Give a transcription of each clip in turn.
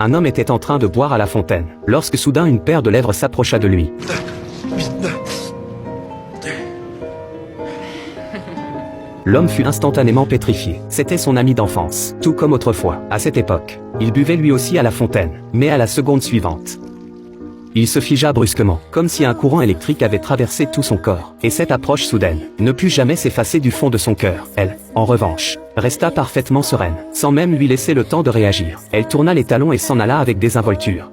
Un homme était en train de boire à la fontaine, lorsque soudain une paire de lèvres s'approcha de lui. L'homme fut instantanément pétrifié. C'était son ami d'enfance, tout comme autrefois. À cette époque, il buvait lui aussi à la fontaine, mais à la seconde suivante, il se figea brusquement, comme si un courant électrique avait traversé tout son corps. Et cette approche soudaine ne put jamais s'effacer du fond de son cœur. Elle, en revanche, resta parfaitement sereine, sans même lui laisser le temps de réagir. Elle tourna les talons et s'en alla avec désinvolture.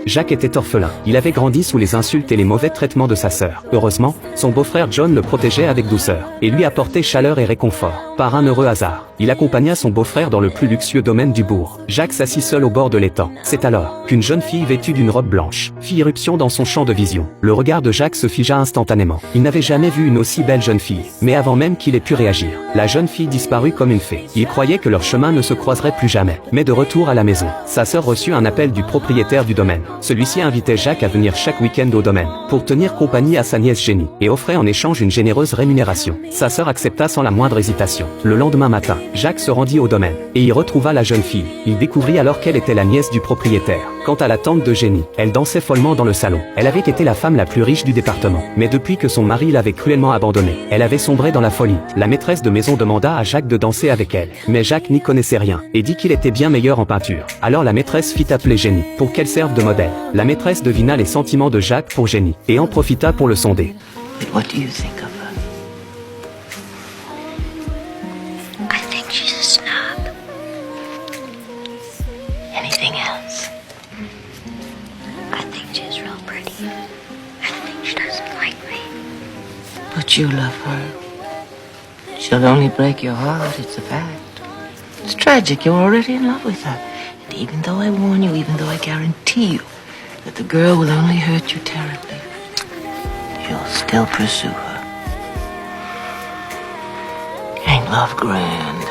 Jacques était orphelin. Il avait grandi sous les insultes et les mauvais traitements de sa sœur. Heureusement, son beau-frère John le protégeait avec douceur, et lui apportait chaleur et réconfort. Par un heureux hasard, il accompagna son beau-frère dans le plus luxueux domaine du bourg. Jacques s'assit seul au bord de l'étang. C'est alors qu'une jeune fille vêtue d'une robe blanche fit irruption dans son champ de vision. Le regard de Jacques se figea instantanément. Il n'avait jamais vu une aussi belle jeune fille. Mais avant même qu'il ait pu réagir, la jeune fille disparut comme une fée. Il croyait que leur chemin ne se croiserait plus jamais. Mais de retour à la maison, sa sœur reçut un appel du propriétaire du domaine. Celui-ci invitait Jacques à venir chaque week-end au domaine, pour tenir compagnie à sa nièce Jenny, et offrait en échange une généreuse rémunération. Sa sœur accepta sans la moindre hésitation. Le lendemain matin, Jacques se rendit au domaine, et y retrouva la jeune fille. Il découvrit alors qu'elle était la nièce du propriétaire. Quant à la tante de Jenny, elle dansait follement dans le salon. Elle avait été la femme la plus riche du département. Mais depuis que son mari l'avait cruellement abandonnée, elle avait sombré dans la folie. La maîtresse de maison demanda à Jacques de danser avec elle. Mais Jacques n'y connaissait rien, et dit qu'il était bien meilleur en peinture. Alors la maîtresse fit appeler Jenny, pour qu'elle serve de modèle. La maîtresse devina les sentiments de Jacques pour Jenny, et en profita pour le sonder. What do you think of her? I think she's a snob. Anything else? I think she's real pretty. I think she doesn't like me. But you love her. She'll only break your heart, it's a fact. It's tragic, you're already in love with her. And even though I warn you, even though I guarantee you that the girl will only hurt you terribly, you'll still pursue her. Ain't love grand?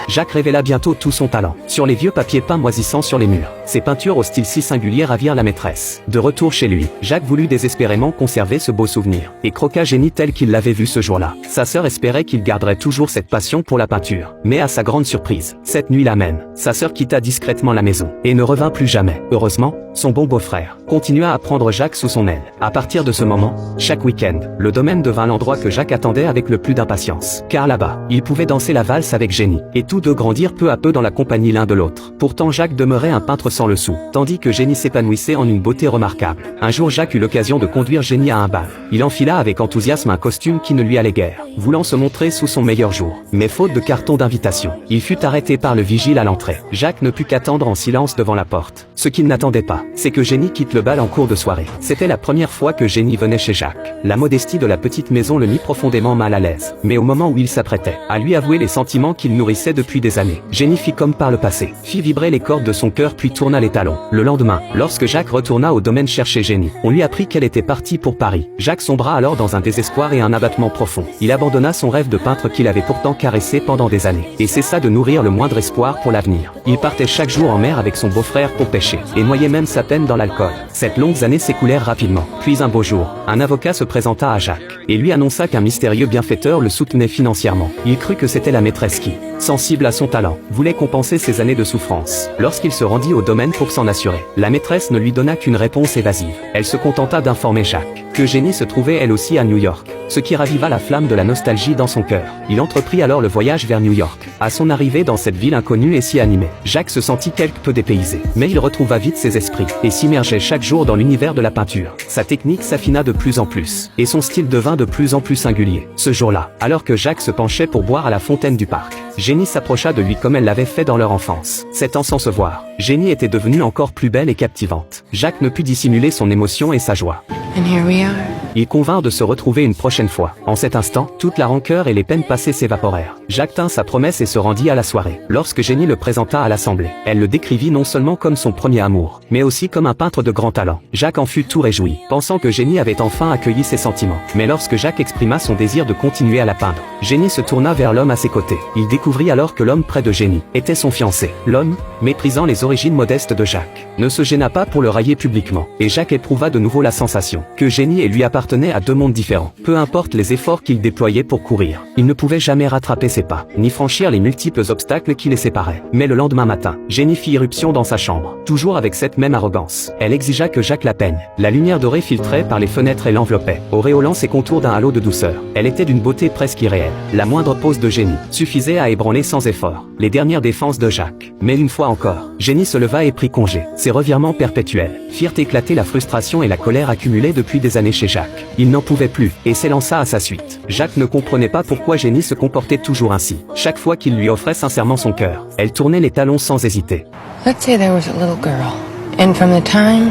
Jacques révéla bientôt tout son talent, sur les vieux papiers peints moisissant sur les murs. Ses peintures au style si singulier ravirent la maîtresse. De retour chez lui, Jacques voulut désespérément conserver ce beau souvenir, et croqua Jenny telle qu'il l'avait vue ce jour-là. Sa sœur espérait qu'il garderait toujours cette passion pour la peinture. Mais à sa grande surprise, cette nuit-là même, sa sœur quitta discrètement la maison, et ne revint plus jamais. Heureusement, son bon beau-frère continua à prendre Jacques sous son aile. À partir de ce moment, chaque week-end, le domaine devint l'endroit que Jacques attendait avec le plus d'impatience. Car là-bas, il pouvait danser la valse avec Jenny, et tous deux grandirent peu à peu dans la compagnie l'un de l'autre. Pourtant Jacques demeurait un peintre sans le sou, tandis que Jenny s'épanouissait en une beauté remarquable. Un jour Jacques eut l'occasion de conduire Jenny à un bal. Il enfila avec enthousiasme un costume qui ne lui allait guère, voulant se montrer sous son meilleur jour. Mais faute de carton d'invitation, il fut arrêté par le vigile à l'entrée. Jacques ne put qu'attendre en silence devant la porte. Ce qu'il n'attendait pas, c'est que Jenny quitte le bal en cours de soirée. C'était la première fois que Jenny venait chez Jacques. La modestie de la petite maison le mit profondément mal à l'aise. Mais au moment où il s'apprêtait à lui avouer les sentiments qu'il nourrissait depuis des années, Jenny fit comme par le passé, fit vibrer les cordes de son cœur puis tourna les talons. Le lendemain, lorsque Jacques retourna au domaine chercher Jenny, on lui apprit qu'elle était partie pour Paris. Jacques sombra alors dans un désespoir et un abattement profond. Il abandonna son rêve de peintre qu'il avait pourtant caressé pendant des années, et cessa de nourrir le moindre espoir pour l'avenir. Il partait chaque jour en mer avec son beau-frère pour pêcher, et noyait même sa peine dans l'alcool. Cette longues années s'écoulèrent rapidement. Puis un beau jour, un avocat se présenta à Jacques, et lui annonça qu'un mystérieux bienfaiteur le soutenait financièrement. Il crut que c'était la maîtresse qui, sensible à son talent, voulait compenser ses années de souffrance. Lorsqu'il se rendit au domaine pour s'en assurer, la maîtresse ne lui donna qu'une réponse évasive. Elle se contenta d'informer Jacques que Jenny se trouvait elle aussi à New York, ce qui raviva la flamme de la nostalgie dans son cœur. Il entreprit alors le voyage vers New York. À son arrivée dans cette ville inconnue et si animée, Jacques se sentit quelque peu dépaysé. Mais il retrouva vite ses esprits, et s'immergeait chaque jour dans l'univers de la peinture. Sa technique s'affina de plus en plus, et son style devint de plus en plus singulier. Ce jour-là, alors que Jacques se penchait pour boire à la fontaine du parc, Jenny s'approcha de lui comme elle l'avait fait dans leur enfance. S'étant sans se voir, Jenny était devenue encore plus belle et captivante. Jacques ne put dissimuler son émotion et sa joie. And here we are. Il convint de se retrouver une prochaine fois. En cet instant, toute la rancœur et les peines passées s'évaporèrent. Jacques tint sa promesse et se rendit à la soirée. Lorsque Jenny le présenta à l'assemblée, elle le décrivit non seulement comme son premier amour, mais aussi comme un peintre de grand talent. Jacques en fut tout réjoui, pensant que Jenny avait enfin accueilli ses sentiments. Mais lorsque Jacques exprima son désir de continuer à la peindre, Jenny se tourna vers l'homme à ses côtés. Il découvrit alors que l'homme près de Jenny était son fiancé. L'homme, méprisant les origines modestes de Jacques, ne se gêna pas pour le railler publiquement. Et Jacques éprouva de nouveau la sensation que Jenny et lui appartenaient appartenait à deux mondes différents. Peu importe les efforts qu'il déployait pour courir, il ne pouvait jamais rattraper ses pas, ni franchir les multiples obstacles qui les séparaient. Mais le lendemain matin, Jenny fit irruption dans sa chambre, toujours avec cette même arrogance. Elle exigea que Jacques la peigne. La lumière dorée filtrait par les fenêtres et l'enveloppait, auréolant ses contours d'un halo de douceur. Elle était d'une beauté presque irréelle. La moindre pose de Jenny suffisait à ébranler sans effort les dernières défenses de Jacques. Mais une fois encore, Jenny se leva et prit congé. Ses revirements perpétuels firent éclater la frustration et la colère accumulée depuis des années chez Jacques. Il n'en pouvait plus et s'élança à sa suite. Jacques ne comprenait pas pourquoi Jenny se comportait toujours ainsi. Chaque fois qu'il lui offrait sincèrement son cœur, elle tournait les talons sans hésiter. Let's say there was a little girl, and from the time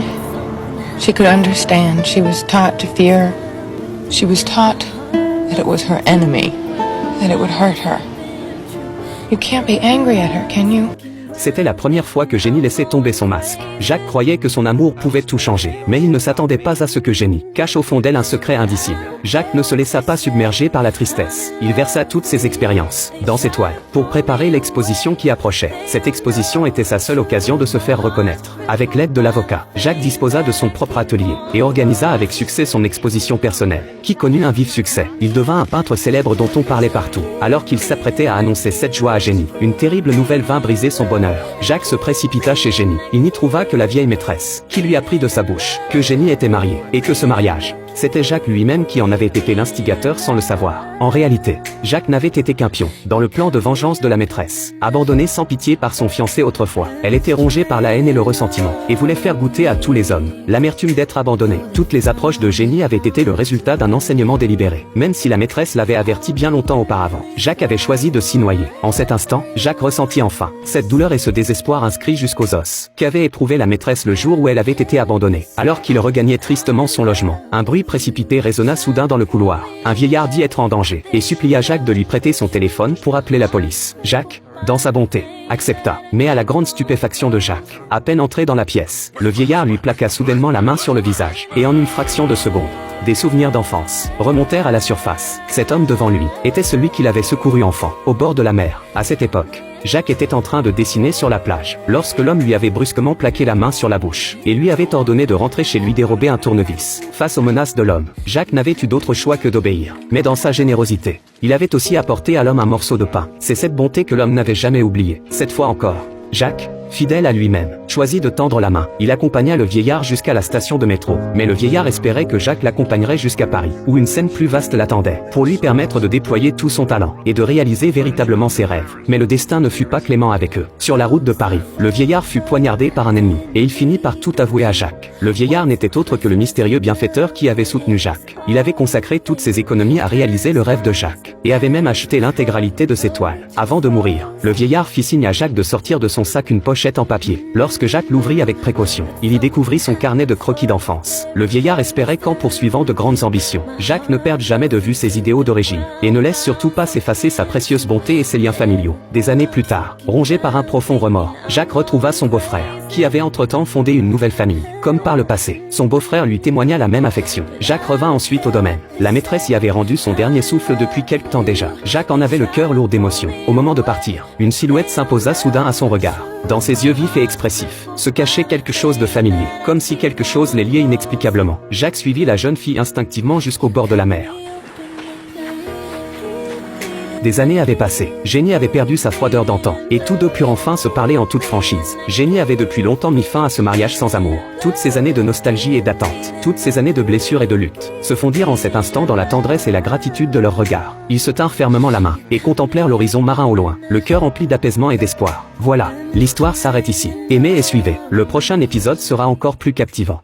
she could understand, she was taught to fear. She was taught that it was her enemy, that it would hurt her. You can't be angry at her, can you? C'était la première fois que Jenny laissait tomber son masque. Jacques croyait que son amour pouvait tout changer, mais il ne s'attendait pas à ce que Jenny cache au fond d'elle un secret indicible. Jacques ne se laissa pas submerger par la tristesse. Il versa toutes ses expériences dans ses toiles pour préparer l'exposition qui approchait. Cette exposition était sa seule occasion de se faire reconnaître. Avec l'aide de l'avocat, Jacques disposa de son propre atelier et organisa avec succès son exposition personnelle, qui connut un vif succès. Il devint un peintre célèbre dont on parlait partout. Alors qu'il s'apprêtait à annoncer cette joie à Jenny, une terrible nouvelle vint briser son bonheur. Jacques se précipita chez Jenny. Il n'y trouva que la vieille maîtresse, qui lui apprit de sa bouche que Jenny était mariée, et que ce mariage, c'était Jacques lui-même qui en avait été l'instigateur sans le savoir. En réalité, Jacques n'avait été qu'un pion dans le plan de vengeance de la maîtresse, abandonnée sans pitié par son fiancé autrefois. Elle était rongée par la haine et le ressentiment, et voulait faire goûter à tous les hommes l'amertume d'être abandonnée. Toutes les approches de Jenny avaient été le résultat d'un enseignement délibéré, même si la maîtresse l'avait averti bien longtemps auparavant. Jacques avait choisi de s'y noyer. En cet instant, Jacques ressentit enfin cette douleur et ce désespoir inscrit jusqu'aux os qu'avait éprouvé la maîtresse le jour où elle avait été abandonnée. Alors qu'il regagnait tristement son logement, un bruit précipité résonna soudain dans le couloir. Un vieillard dit être en danger et supplia Jacques de lui prêter son téléphone pour appeler la police. Jacques, dans sa bonté, accepta, mais à la grande stupéfaction de Jacques. À peine entré dans la pièce, le vieillard lui plaqua soudainement la main sur le visage, et en une fraction de seconde, des souvenirs d'enfance remontèrent à la surface. Cet homme devant lui était celui qu'il avait secouru enfant, au bord de la mer. À cette époque, Jacques était en train de dessiner sur la plage, lorsque l'homme lui avait brusquement plaqué la main sur la bouche, et lui avait ordonné de rentrer chez lui dérober un tournevis. Face aux menaces de l'homme, Jacques n'avait eu d'autre choix que d'obéir. Mais dans sa générosité, il avait aussi apporté à l'homme un morceau de pain. C'est cette bonté que l'homme n'avait jamais oubliée. Cette fois encore, Jacques, fidèle à lui-même, choisit de tendre la main. Il accompagna le vieillard jusqu'à la station de métro. Mais le vieillard espérait que Jacques l'accompagnerait jusqu'à Paris, où une scène plus vaste l'attendait, pour lui permettre de déployer tout son talent, et de réaliser véritablement ses rêves. Mais le destin ne fut pas clément avec eux. Sur la route de Paris, le vieillard fut poignardé par un ennemi, et il finit par tout avouer à Jacques. Le vieillard n'était autre que le mystérieux bienfaiteur qui avait soutenu Jacques. Il avait consacré toutes ses économies à réaliser le rêve de Jacques, et avait même acheté l'intégralité de ses toiles. Avant de mourir, le vieillard fit signe à Jacques de sortir de son sac une pochette en papier. Lorsque Jacques l'ouvrit avec précaution, il y découvrit son carnet de croquis d'enfance. Le vieillard espérait qu'en poursuivant de grandes ambitions, Jacques ne perde jamais de vue ses idéaux d'origine, et ne laisse surtout pas s'effacer sa précieuse bonté et ses liens familiaux. Des années plus tard, rongé par un profond remords, Jacques retrouva son beau-frère, qui avait entre-temps fondé une nouvelle famille. Comme par le passé, son beau-frère lui témoigna la même affection. Jacques revint ensuite au domaine. La maîtresse y avait rendu son dernier souffle depuis quelque temps déjà. Jacques en avait le cœur lourd d'émotion. Au moment de partir, une silhouette s'imposa soudain à son regard. Dans ses yeux vifs et expressifs, se cachait quelque chose de familier, comme si quelque chose les liait inexplicablement. Jacques suivit la jeune fille instinctivement jusqu'au bord de la mer. Des années avaient passé, Jenny avait perdu sa froideur d'antan, et tous deux purent enfin se parler en toute franchise. Jenny avait depuis longtemps mis fin à ce mariage sans amour. Toutes ces années de nostalgie et d'attente, toutes ces années de blessures et de lutte, se fondirent en cet instant dans la tendresse et la gratitude de leurs regards. Ils se tinrent fermement la main, et contemplèrent l'horizon marin au loin, le cœur empli d'apaisement et d'espoir. Voilà, l'histoire s'arrête ici. Aimez et suivez. Le prochain épisode sera encore plus captivant.